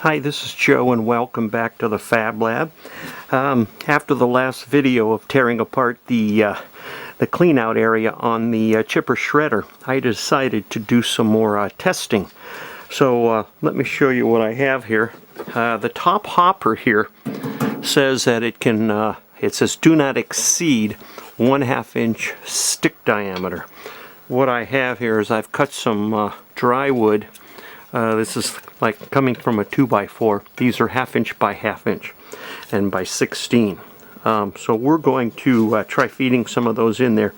Hi, this is Joe and welcome back to the Fab Lab. After the last video of tearing apart the clean out area on the chipper shredder, I decided to do some more testing. So let me show you what I have here. The top hopper here says that it can, it says do not exceed 1/2 inch stick diameter. What I have here is I've cut some dry wood. This is like coming from a 2x4. These are 1/2 inch by 1/2 inch and by 16. So we're going to try feeding some of those in there,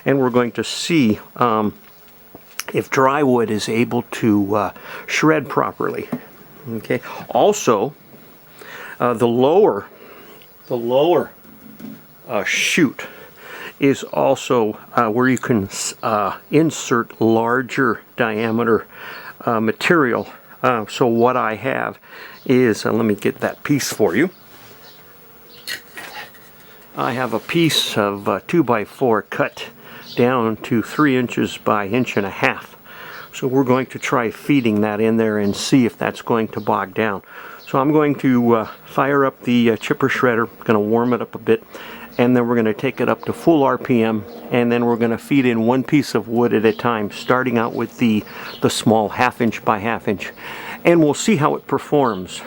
and we're going to see if dry wood is able to shred properly. Okay. Also, the lower chute is also where you can insert larger diameter material. So what I have is, let me get that piece for you. I have a piece of 2x4 cut down to 3 inches by 1.5 inches. So we're going to try feeding that in there and see if that's going to bog down. So I'm going to fire up the chipper shredder, going to warm it up a bit, and then we're going to take it up to full RPM, and then we're going to feed in one piece of wood at a time, starting out with the small 1/2 inch by 1/2 inch, and we'll see how it performs.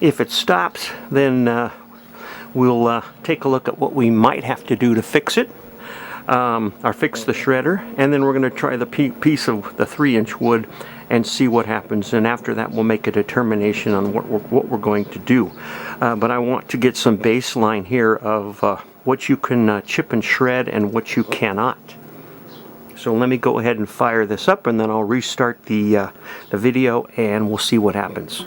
If it stops, then we'll take a look at what we might have to do to fix it, or fix the shredder, and then we're going to try the piece of the 3-inch wood and see what happens, and after that we'll make a determination on what we're going to do. But I want to get some baseline here of what you can chip and shred and what you cannot. So let me go ahead and fire this up, and then I'll restart the video and we'll see what happens.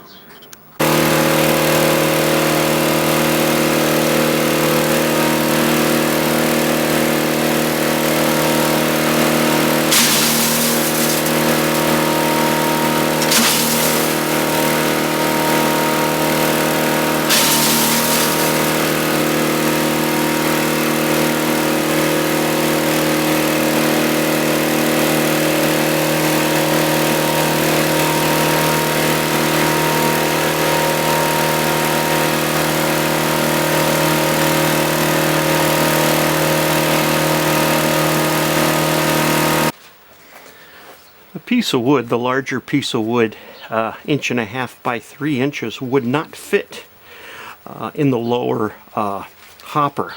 Piece of wood, the larger piece of wood, 1.5 inches by 3 inches, would not fit in the lower hopper,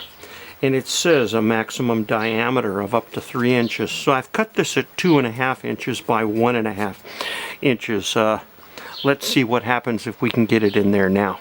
and it says a maximum diameter of up to 3 inches. So I've cut this at 2.5 inches by 1.5 inches. Let's see what happens if we can get it in there now.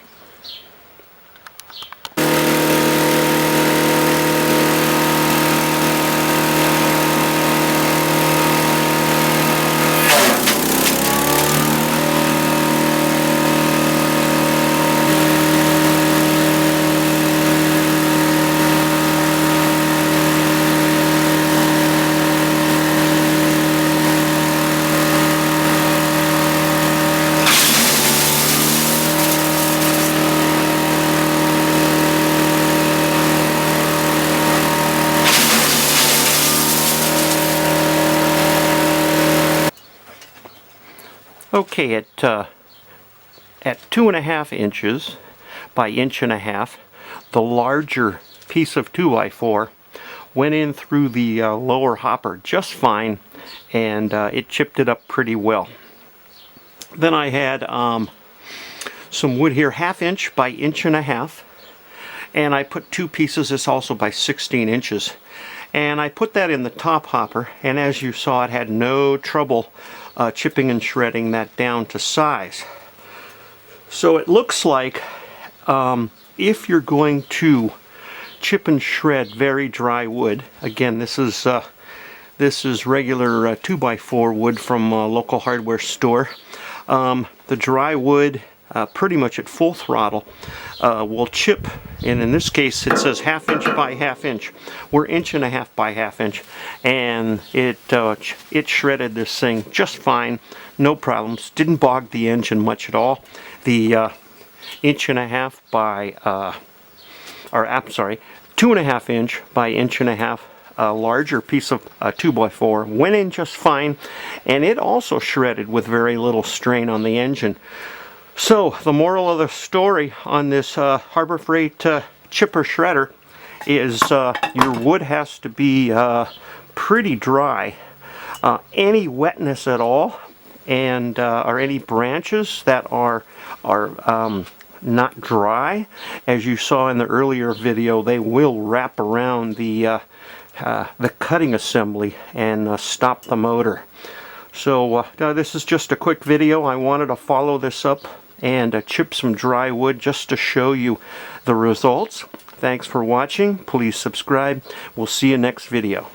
Okay, at 2.5 inches by 1.5 inches, the larger piece of 2x4 went in through the lower hopper just fine, and it chipped it up pretty well. Then I had some wood here, 1/2 inch by 1.5 inches, and I put two pieces, this also by 16 inches. And I put that in the top hopper, and as you saw, it had no trouble chipping and shredding that down to size. So it looks like if you're going to chip and shred very dry wood, again, this is regular 2x4 wood from a local hardware store. The dry wood, pretty much at full throttle, will chip, and in this case it says 1/2 inch by 1/2 inch. We're 1.5 inches by 1/2 inch, and it shredded this thing just fine, no problems. Didn't bog the engine much at all. The 1.5 inch by, I'm sorry, 2.5 inch by 1.5 inch larger piece of 2x4 went in just fine, and it also shredded with very little strain on the engine. So the moral of the story on this Harbor Freight chipper shredder is your wood has to be pretty dry. Any wetness at all, and or any branches that are not dry, as you saw in the earlier video, they will wrap around the cutting assembly and stop the motor. So this is just a quick video. I wanted to follow this up and chip some dry wood just to show you the results. Thanks for watching. Please subscribe. We'll see you next video.